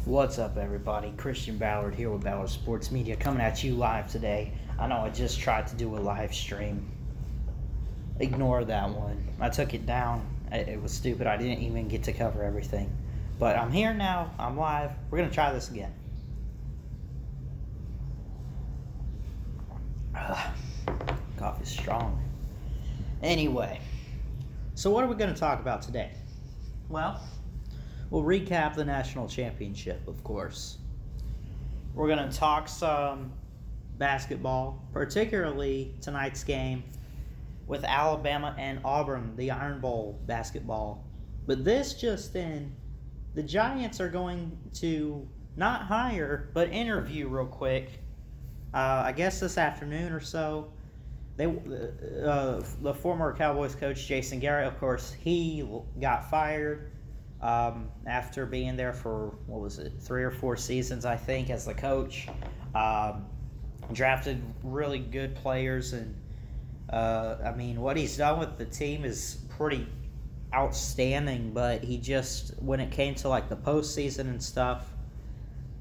What's up, everybody? Christian Ballard here with Ballard Sports Media, coming at you live today. I know I just tried to do a live stream. Ignore that one. I took it down. It was stupid. I didn't even get to cover everything. But I'm here now. I'm live. We're going to try this again. Coffee's strong. Anyway, so what are we going to talk about today? Well, we'll recap the national championship, of course. We're going to talk some basketball, particularly tonight's game with Alabama and Auburn, the Iron Bowl basketball. But this just in, the Giants are going to not hire, but interview real quick. I guess this afternoon or so. The former Cowboys coach, Jason Garrett, of course, he got fired after being there for, 3 or 4 seasons, I think, as the coach. Drafted really good players, and what he's done with the team is pretty outstanding, but he just, when it came to like the postseason and stuff,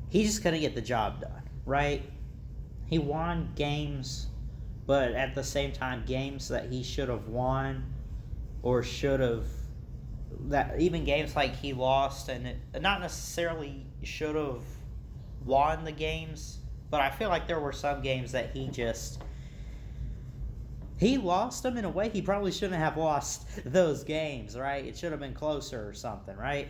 he just couldn't get the job done, right? He won games, but at the same time, games that he should have won or should have, that even games like he lost and not necessarily should have won the games, but I feel like there were some games that he lost them in a way he probably shouldn't have lost those games, right? It should have been closer or something, right?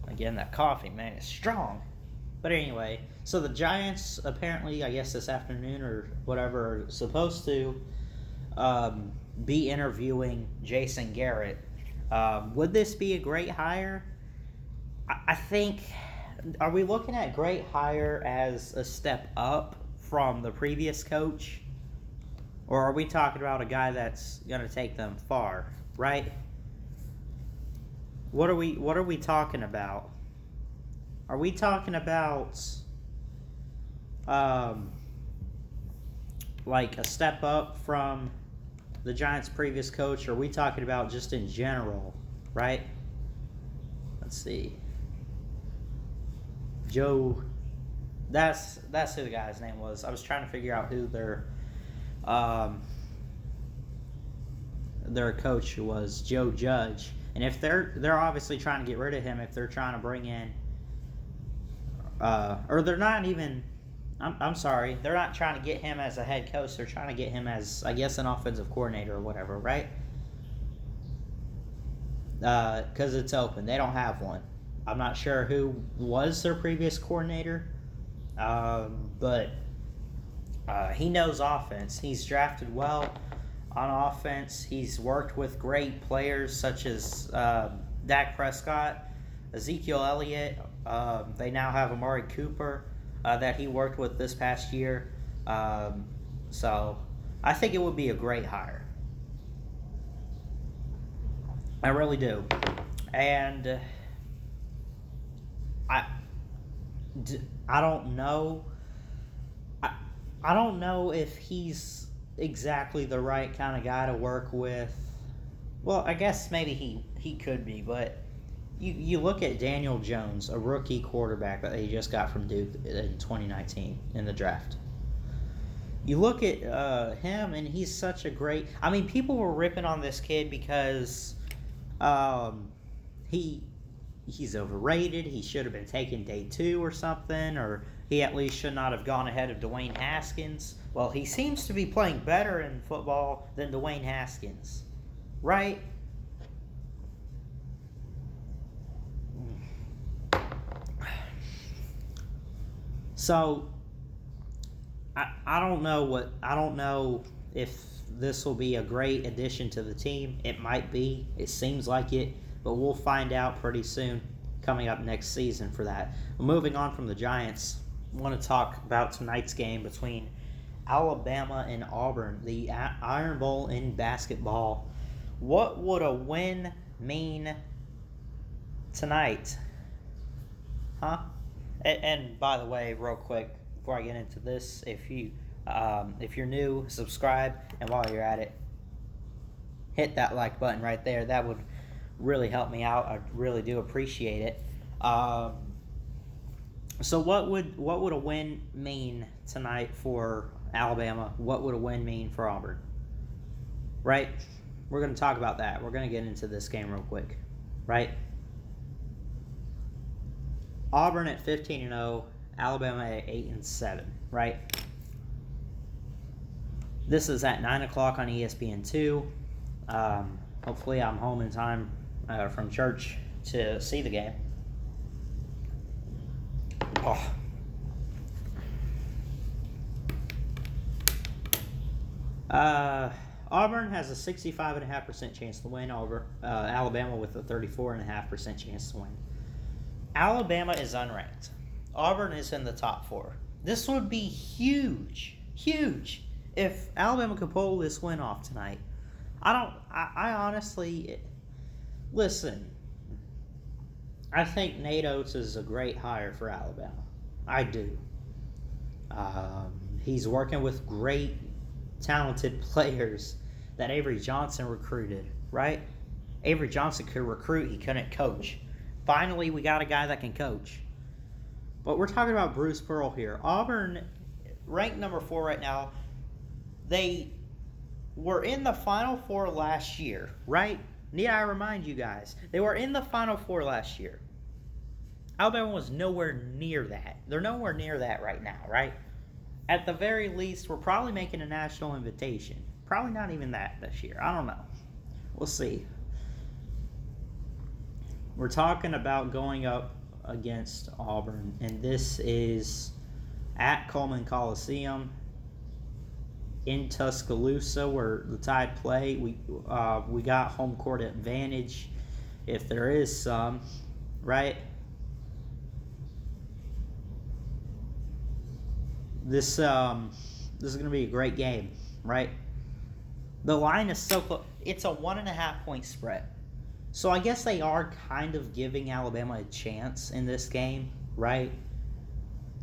Again, that coffee, man, is strong. But anyway, so the Giants apparently, I guess this afternoon or whatever, are supposed to be interviewing Jason Garrett. Would this be a great hire? I think, are we looking at great hire as a step up from the previous coach? Or are we talking about a guy that's going to take them far, right? What are we talking about? Are we talking about like a step up from the Giants' previous coach, or are we talking about just in general, right? Let's see. Joe, that's who the guy's name was. I was trying to figure out who their coach was, Joe Judge. And if they're obviously trying to get rid of him, if they're trying to bring in, or they're not even, I'm sorry, they're not trying to get him as a head coach. They're trying to get him as, I guess, an offensive coordinator or whatever, right? Because it's open. They don't have one. I'm not sure who was their previous coordinator, but he knows offense. He's drafted well on offense. He's worked with great players such as Dak Prescott, Ezekiel Elliott. They now have Amari Cooper that he worked with this past year. So I think it would be a great hire. I really do. And I don't know. I don't know if he's exactly the right kind of guy to work with. Well, I guess maybe he could be, but you look at Daniel Jones, a rookie quarterback that he just got from Duke in 2019 in the draft. You look at him, and he's such a great... I mean, people were ripping on this kid because he's overrated. He should have been taken day 2 or something, or he at least should not have gone ahead of Dwayne Haskins. Well, he seems to be playing better in football than Dwayne Haskins, right? So I don't know if this will be a great addition to the team. It might be. It seems like it, but we'll find out pretty soon coming up next season for that. Moving on from the Giants, I want to talk about tonight's game between Alabama and Auburn, the Iron Bowl in basketball. What would a win mean tonight? Huh? And by the way, real quick, before I get into this, if you're new, subscribe, and while you're at it, hit that like button right there. That would really help me out. I really do appreciate it. So what would a win mean tonight for Alabama? What would a win mean for Auburn? Right? We're going to talk about that. We're going to get into this game real quick. Right? Auburn at 15-0, Alabama at 8-7, right? This is at 9 o'clock on ESPN2. Hopefully I'm home in time from church to see the game. Oh. Auburn has a 65.5% chance to win over Alabama with a 34.5% chance to win. Alabama is unranked. Auburn is in the top 4. This would be huge if Alabama could pull this win off tonight. I honestly, listen, I think Nate Oates is a great hire for Alabama. I do. He's working with great, talented players that Avery Johnson recruited, right? Avery Johnson could recruit, he couldn't coach. Finally, we got a guy that can coach. But we're talking about Bruce Pearl here. Auburn, ranked number 4 right now, they were in the Final Four last year, right? Need I remind you guys? They were in the Final Four last year. Alabama was nowhere near that. They're nowhere near that right now, right? At the very least, we're probably making a national invitation. Probably not even that this year. I don't know. We'll see. We're talking about going up against Auburn, and this is at Coleman Coliseum in Tuscaloosa, where the Tide play. We got home court advantage, if there is some, right? This is going to be a great game, right? The line is so close. It's a 1.5 point spread. So I guess they are kind of giving Alabama a chance in this game, right?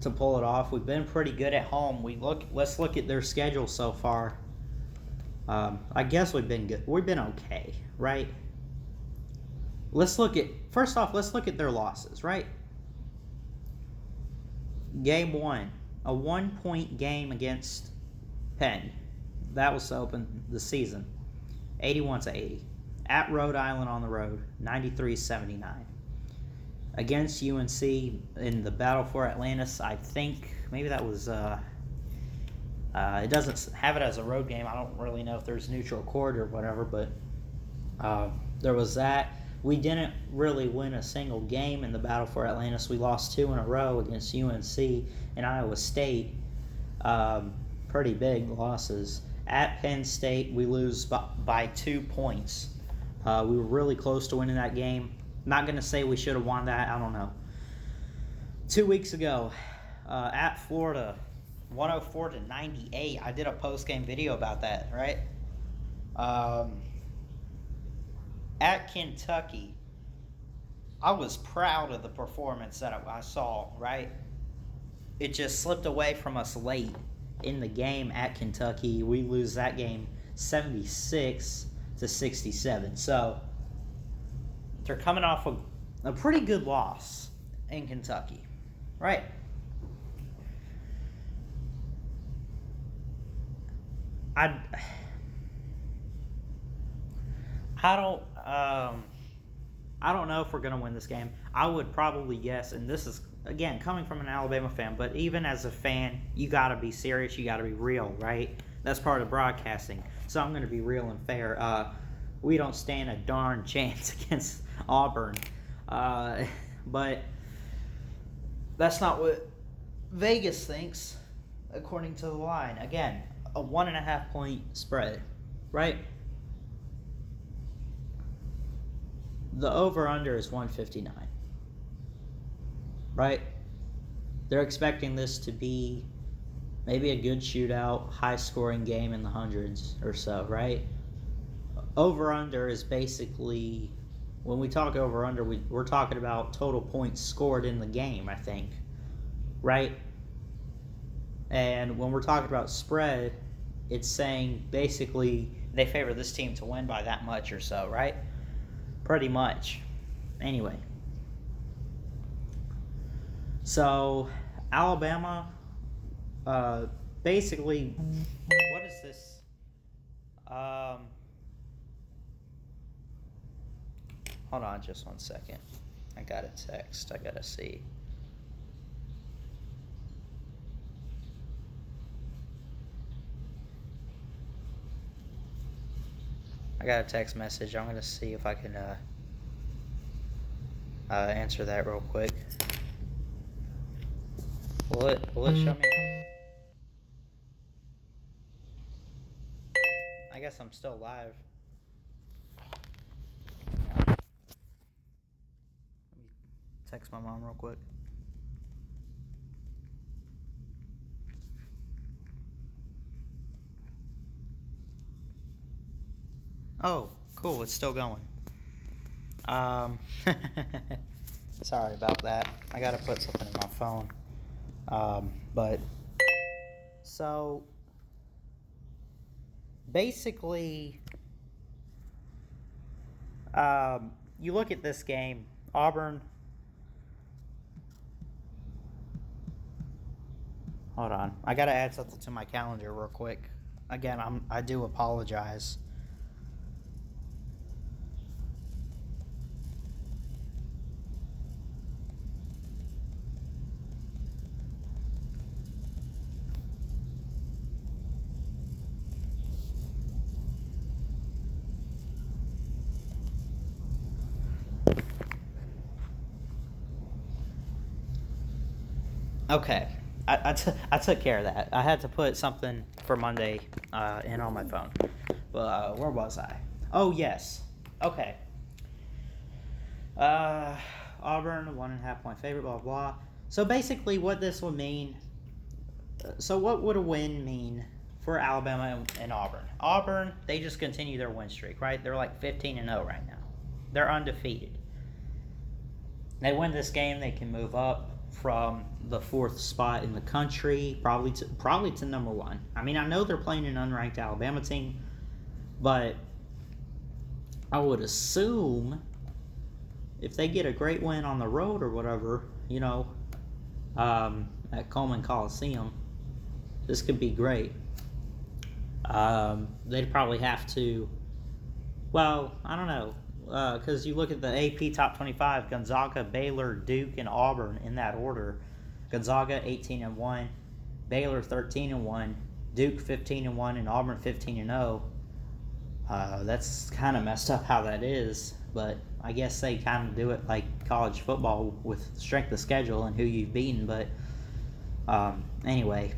To pull it off. We've been pretty good at home. Let's look at their schedule so far. I guess we've been good. We've been okay, right? First off, let's look at their losses, right? Game 1, a 1-point game against Penn. That was to open the season. 81-80. At Rhode Island on the road, 93-79. Against UNC in the battle for Atlantis, I think maybe that was. It doesn't have it as a road game. I don't really know if there's neutral court or whatever, but there was that. We didn't really win a single game in the battle for Atlantis. We lost 2 in a row against UNC and Iowa State. Pretty big losses. At Penn State, we lose by 2 points. We were really close to winning that game. Not going to say we should have won that. I don't know. 2 weeks ago, at Florida, 104-98. I did a post-game video about that, right? At Kentucky, I was proud of the performance that I saw, right? It just slipped away from us late in the game at Kentucky. We lose that game 76-67. So they're coming off a pretty good loss in Kentucky, right? I don't know if we're going to win this game. I would probably guess, and this is, again, coming from an Alabama fan, but even as a fan, you got to be serious. You got to be real, right? That's part of broadcasting. So I'm going to be real and fair. We don't stand a darn chance against Auburn. But that's not what Vegas thinks, according to the line. Again, a 1.5 point spread, right? The over-under is 159, right? They're expecting this to be maybe a good shootout, high-scoring game in the hundreds or so, right? Over-under is basically, when we talk over-under, we're talking about total points scored in the game, I think, right? And when we're talking about spread, it's saying basically they favor this team to win by that much or so, right? Pretty much. Anyway. So, Alabama, basically, what is this? Hold on just 1 second. I got a text. I gotta see. I got a text message. I'm gonna see if I can answer that real quick. Will it show me now? I guess I'm still live. Let me text my mom real quick. Oh, cool. It's still going. Sorry about that. I gotta put something in my phone. But so basically, you look at this game, Auburn. Hold on, I gotta add something to my calendar real quick. Again, I do apologize. Okay, I took care of that. I had to put something for Monday in on my phone. But where was I? Oh, yes. Okay. Auburn, 1.5 point favorite, blah, blah. So basically what this would mean, so what would a win mean for Alabama and Auburn? Auburn, they just continue their win streak, right? They're like 15-0 right now. They're undefeated. They win this game, they can move up from the 4th spot in the country, probably to number 1. I mean, I know they're playing an unranked Alabama team, but I would assume if they get a great win on the road or whatever, at Coleman Coliseum, this could be great. They'd probably have to, well, I don't know, because you look at the AP Top 25, Gonzaga, Baylor, Duke, and Auburn in that order. Gonzaga 18-1, Baylor 13-1, Duke 15-1, and Auburn 15-0. That's kind of messed up how that is, but I guess they kind of do it like college football with strength of schedule and who you've beaten. But anyway,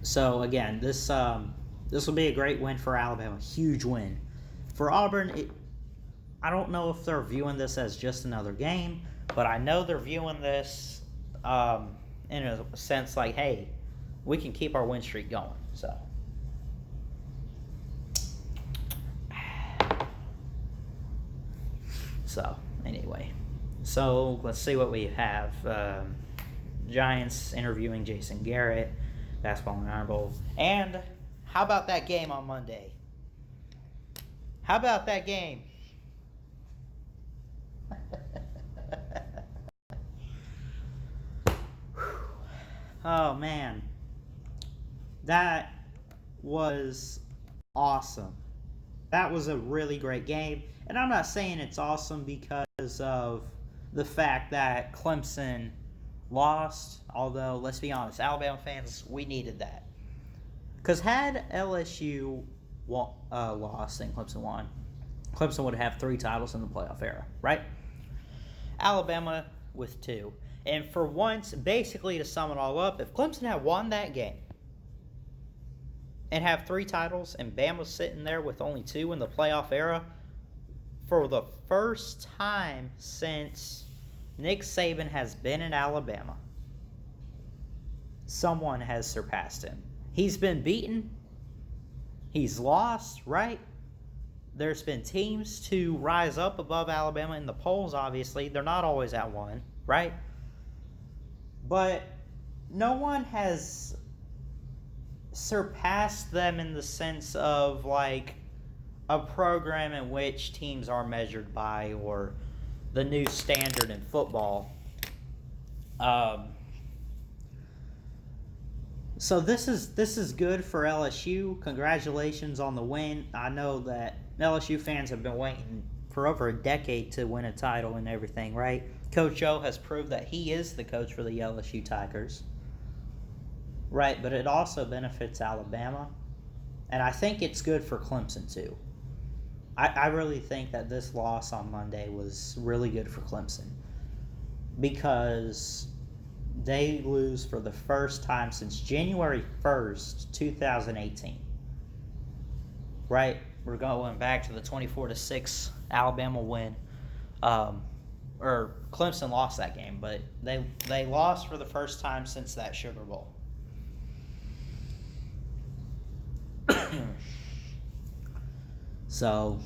so again, this will be a great win for Alabama, huge win. For Auburn, I don't know if they're viewing this as just another game, but I know they're viewing this in a sense like, hey, we can keep our win streak going. So anyway, so let's see what we have. Giants interviewing Jason Garrett, basketball and Iron Bowl. And how about that game on Monday? How about that game? Oh, man. That was awesome. That was a really great game. And I'm not saying it's awesome because of the fact that Clemson lost. Although, let's be honest, Alabama fans, we needed that. Because had LSU lost and Clemson won, Clemson would have 3 titles in the playoff era, right? Alabama with 2. And for once, basically to sum it all up, if Clemson had won that game and have 3 titles and Bama's sitting there with only 2 in the playoff era, for the first time since Nick Saban has been in Alabama, someone has surpassed him. He's been beaten. He's lost, right? There's been teams to rise up above Alabama in the polls, obviously. They're not always at 1, right? But no one has surpassed them in the sense of like a program in which teams are measured by, or the new standard in football. So this is good for LSU. Congratulations on the win. I know that LSU fans have been waiting for over a decade to win a title and everything, right? Coach O has proved that he is the coach for the LSU Tigers, right? But it also benefits Alabama, and I think it's good for Clemson too. I really think that this loss on Monday was really good for Clemson, because they lose for the first time since January 1st, 2018. Right? We're going back to the 24-6 Alabama win. Or Clemson lost that game, but they lost for the first time since that Sugar Bowl. So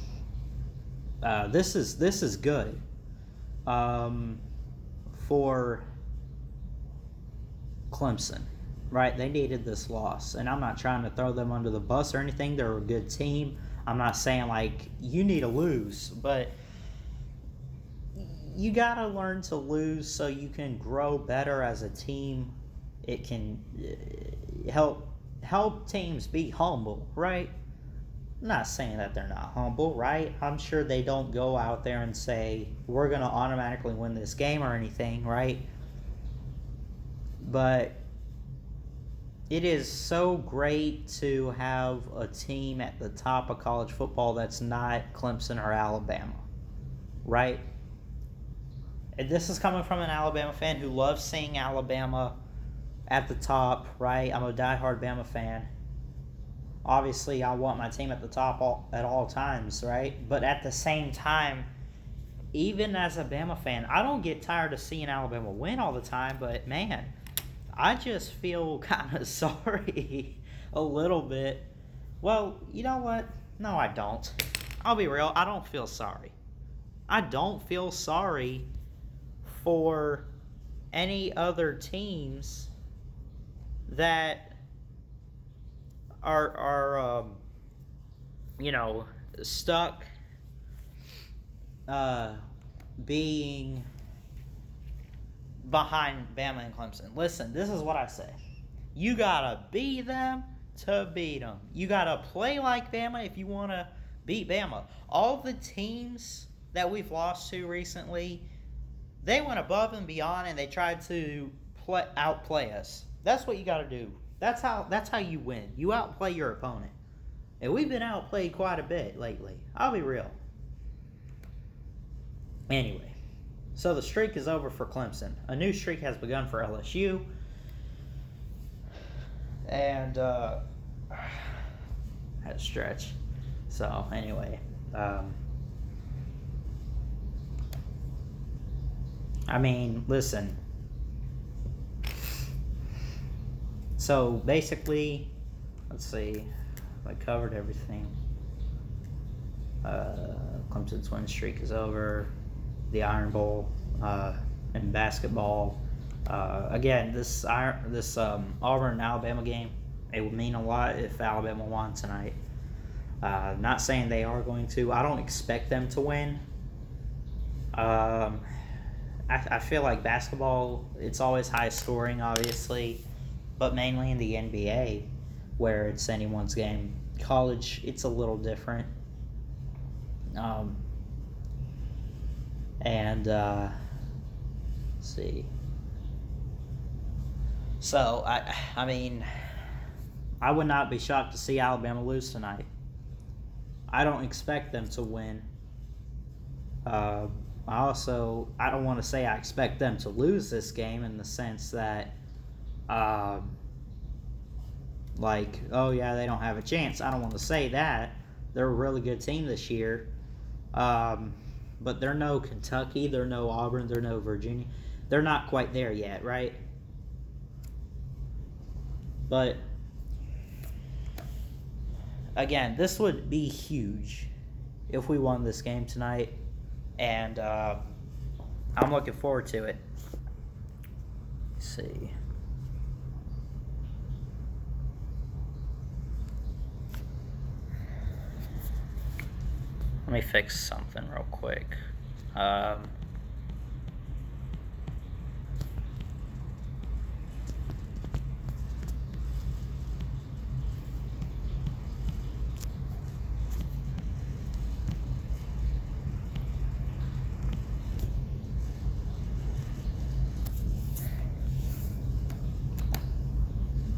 this is good for Clemson, right? They needed this loss, and I'm not trying to throw them under the bus or anything. They're a good team. I'm not saying like you need to lose, but you gotta learn to lose so you can grow better as a team. It can help teams be humble, right? I'm not saying that they're not humble, right? I'm sure they don't go out there and say we're gonna automatically win this game or anything, right? But it is so great to have a team at the top of college football that's not Clemson or Alabama, right? And this is coming from an Alabama fan who loves seeing Alabama at the top, right? I'm a diehard Bama fan. Obviously, I want my team at the top at all times, right? But at the same time, even as a Bama fan, I don't get tired of seeing Alabama win all the time, but man, I just feel kind of sorry a little bit. Well, you know what? No, I don't. I'll be real. I don't feel sorry. I don't feel sorry for any other teams that are stuck being behind Bama and Clemson. Listen, this is what I say. You gotta be them to beat them. You gotta play like Bama if you want to beat Bama. All the teams that we've lost to recently, they went above and beyond and they tried to outplay us. That's what you gotta do. That's how you win. You outplay your opponent. And we've been outplayed quite a bit lately. I'll be real. Anyway, so the streak is over for Clemson. A new streak has begun for LSU. And had a stretch. So anyway, listen. So basically, let's see, I covered everything. Clemson's win streak is over. The Iron Bowl in basketball. Again, this Auburn Alabama game, it would mean a lot if Alabama won tonight. Not saying they are going to. I don't expect them to win. I feel like basketball, it's always high scoring, obviously, but mainly in the NBA, where it's anyone's game. College, it's a little different. Let's see. So, I would not be shocked to see Alabama lose tonight. I don't expect them to win. I don't want to say I expect them to lose this game in the sense that, oh yeah, they don't have a chance. I don't want to say that. They're a really good team this year. But they're no Kentucky, they're no Auburn, they're no Virginia. They're not quite there yet, right? But again, this would be huge if we won this game tonight, and I'm looking forward to it. Let's see. Let me fix something real quick.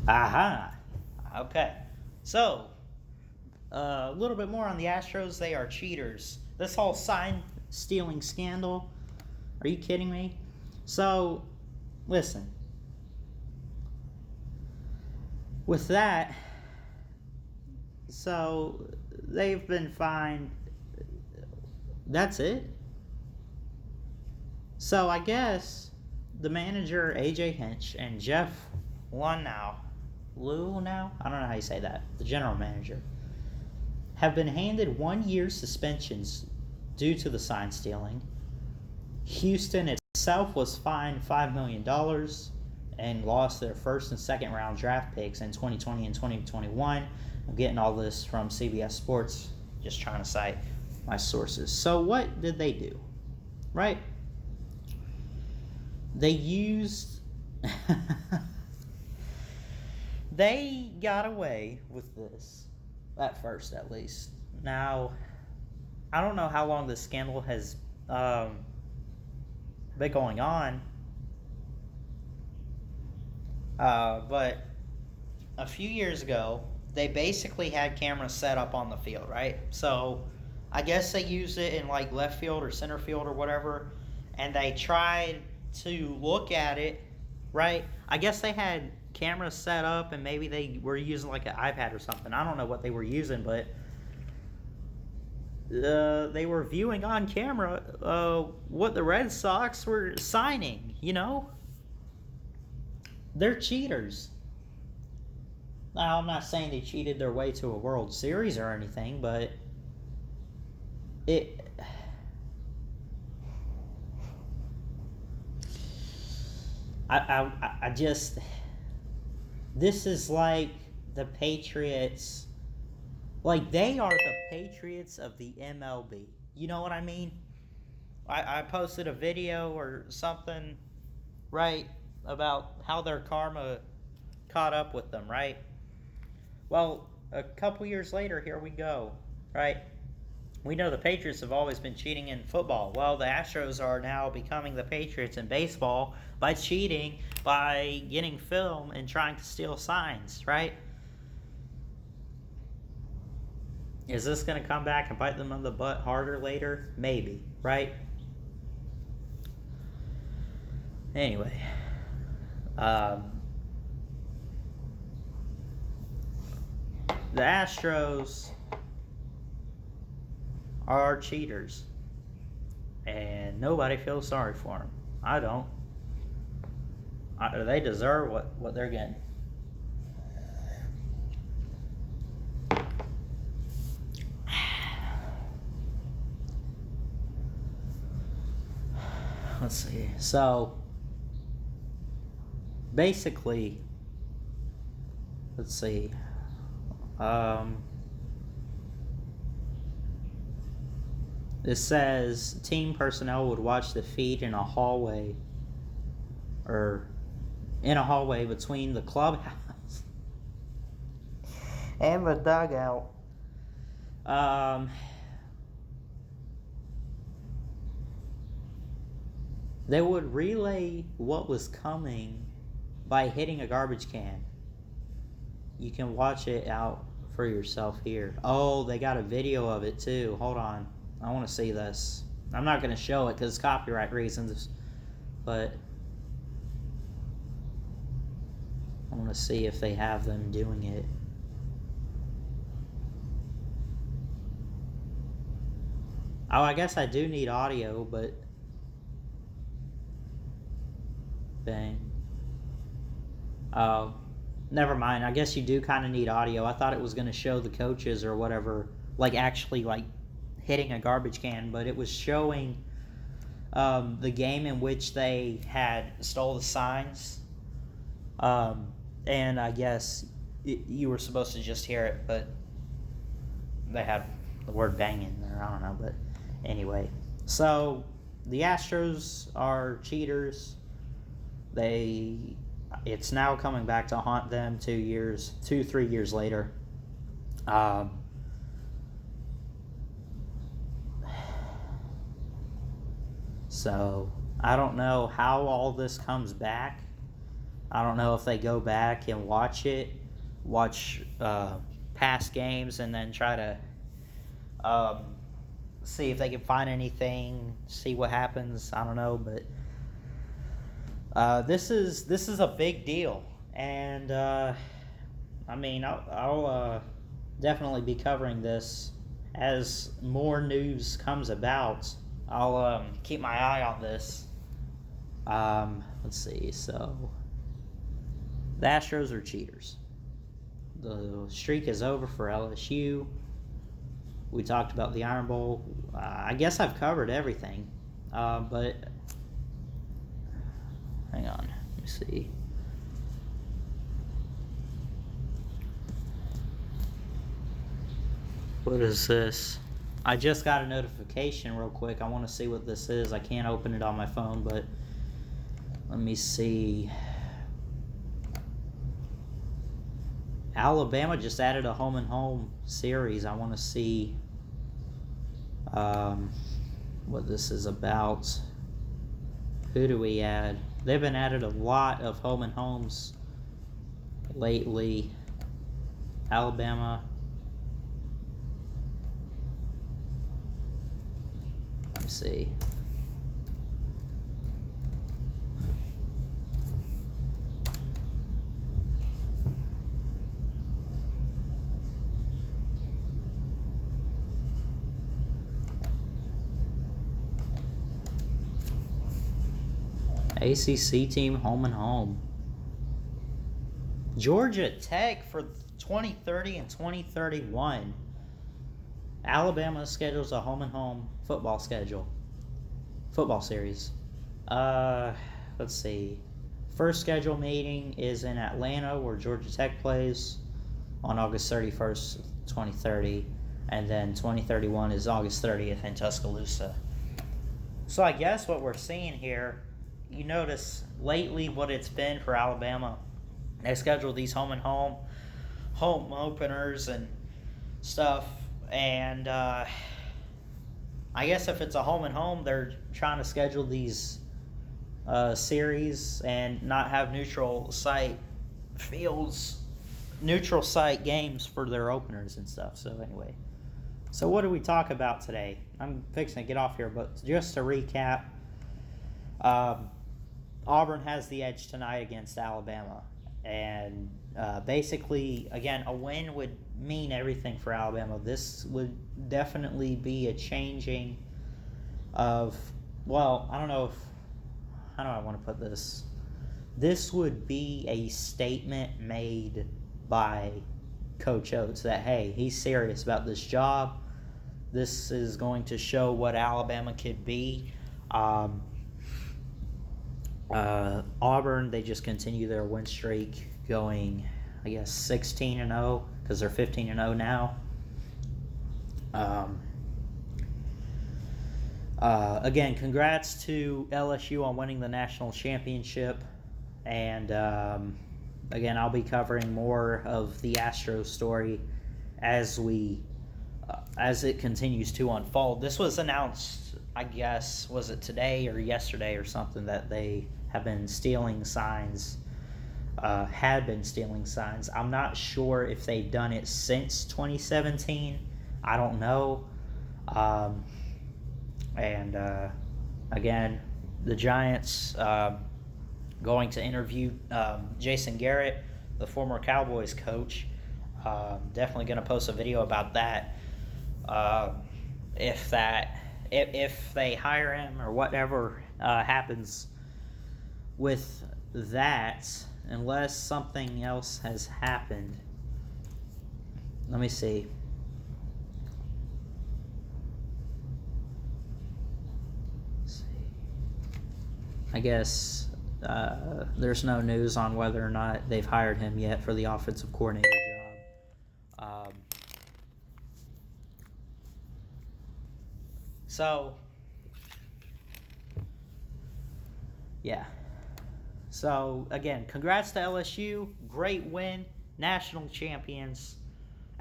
Aha. Okay. So, a little bit more on the Astros. They are cheaters. This whole sign stealing scandal. Are you kidding me? So, listen. With that, so they've been fined. That's it. So I guess the manager AJ Hinch and Jeff Lunau, I don't know how you say that. The general manager have been handed 1 year suspensions due to the sign stealing. Houston itself was fined $5 million and lost their first and second round draft picks in 2020 and 2021. I'm getting all this from CBS Sports, just trying to cite my sources. So what did they do? Right? They used... they got away with this, at first at least. Now, I don't know how long this scandal has been going on, but a few years ago, they basically had cameras set up on the field, right? So I guess they used it in like left field or center field or whatever, and they tried to look at it, right? I guess they had cameras set up, and maybe they were using like an iPad or something. I don't know what they were using, but they were viewing on camera what the Red Sox were signing, you know? They're cheaters. Now, I'm not saying they cheated their way to a World Series or anything, but I just, this is like the Patriots, like they are the Patriots of the MLB. You know what I mean? I posted a video or something, right, about how their karma caught up with them, right? Well, a couple years later, here we go, right? We know the Patriots have always been cheating in football. Well, the Astros are now becoming the Patriots in baseball by cheating, by getting film and trying to steal signs, right? Is this going to come back and bite them on the butt harder later? Maybe, right? Anyway, the Astros are cheaters, and nobody feels sorry for them. I don't. They deserve what they're getting. Let's see. So, basically, let's see. It says team personnel would watch the feed in a hallway between the clubhouse and the dugout. They would relay what was coming by hitting a garbage can. You can watch it out for yourself here. Oh, they got a video of it too. Hold on. I want to see this. I'm not going to show it because copyright reasons, but I want to see if they have them doing it. Oh, I guess I do need audio, but bang. Oh, never mind. I guess you do kind of need audio. I thought it was going to show the coaches or whatever, like actually like hitting a garbage can, but it was showing the game in which they had stole the signs, and I guess you were supposed to just hear it, but they had the word banging there. I don't know, but anyway. So the Astros are cheaters. It's now coming back to haunt them 3 years later. So I don't know how all this comes back. I don't know if they go back and watch past games and then try to see if they can find anything, see what happens. I don't know, but this is a big deal, and I mean I'll definitely be covering this as more news comes about. I'll keep my eye on this. Let's see. So the Astros are cheaters. The streak is over for LSU. We talked about the Iron Bowl. I guess I've covered everything, but hang on. Let me see. What is this? I just got a notification real quick. I want to see what this is. I can't open it on my phone, but let me see. Alabama just added a home and home series. I want to see what this is about. Who do we add? They've been added a lot of home and homes lately. Alabama. Let me see. ACC team home and home. Georgia Tech for 2030 and 2031. Alabama schedules a home and home football series. Let's see. First scheduled meeting is in Atlanta, where Georgia Tech plays on August 31st, 2030, and then 2031 is August 30th in Tuscaloosa. So I guess what we're seeing here, you notice lately what it's been for Alabama. They schedule these home and home openers and stuff, and I guess if it's a home and home, they're trying to schedule these series and not have neutral site games for their openers and stuff. So anyway, so what do we talk about today? I'm fixing to get off here, but just to recap, Auburn has the edge tonight against Alabama, and basically, again, a win would mean everything for Alabama. This would definitely be a changing of, well, I don't know how do I want to put this? This would be a statement made by Coach Oates that, hey, he's serious about this job. This is going to show what Alabama could be. Auburn, they just continue their win streak, going, I guess, 16-0 because they're 15-0 now. Again, congrats to LSU on winning the national championship, and again, I'll be covering more of the Astros story as it continues to unfold. This was announced, I guess, was it today or yesterday or something, that they have been stealing signs, had been stealing signs. I'm not sure if they've done it since 2017. I don't know. And again, the Giants going to interview Jason Garrett, the former Cowboys coach. Definitely going to post a video about that. If they hire him or whatever happens with that, unless something else has happened. Let me see. I guess there's no news on whether or not they've hired him yet for the offensive coordinator job. So, yeah. So, again, congrats to LSU. Great win. National champions.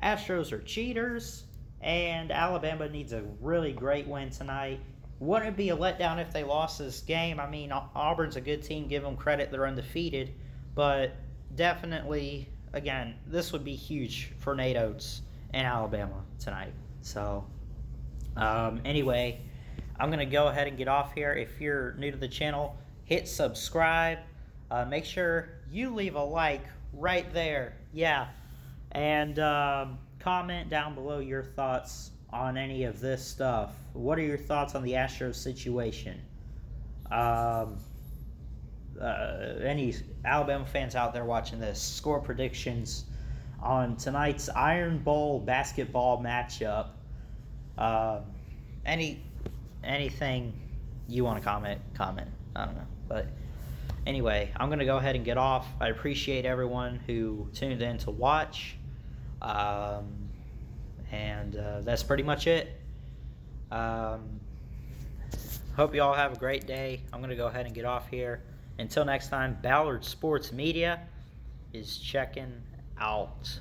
Astros are cheaters. And Alabama needs a really great win tonight. Wouldn't it be a letdown if they lost this game? I mean, Auburn's a good team. Give them credit. They're undefeated. But definitely, again, this would be huge for Nate Oates and Alabama tonight. So, anyway, I'm going to go ahead and get off here. If you're new to the channel, hit subscribe. Make sure you leave a like right there. Yeah. And comment down below your thoughts on any of this stuff. What are your thoughts on the Astros situation? Any Alabama fans out there watching this, score predictions on tonight's Iron Bowl basketball matchup. Anything you want to comment. I don't know. But anyway, I'm going to go ahead and get off. I appreciate everyone who tuned in to watch. And that's pretty much it. Hope you all have a great day. I'm going to go ahead and get off here. Until next time, Ballard Sports Media is checking out.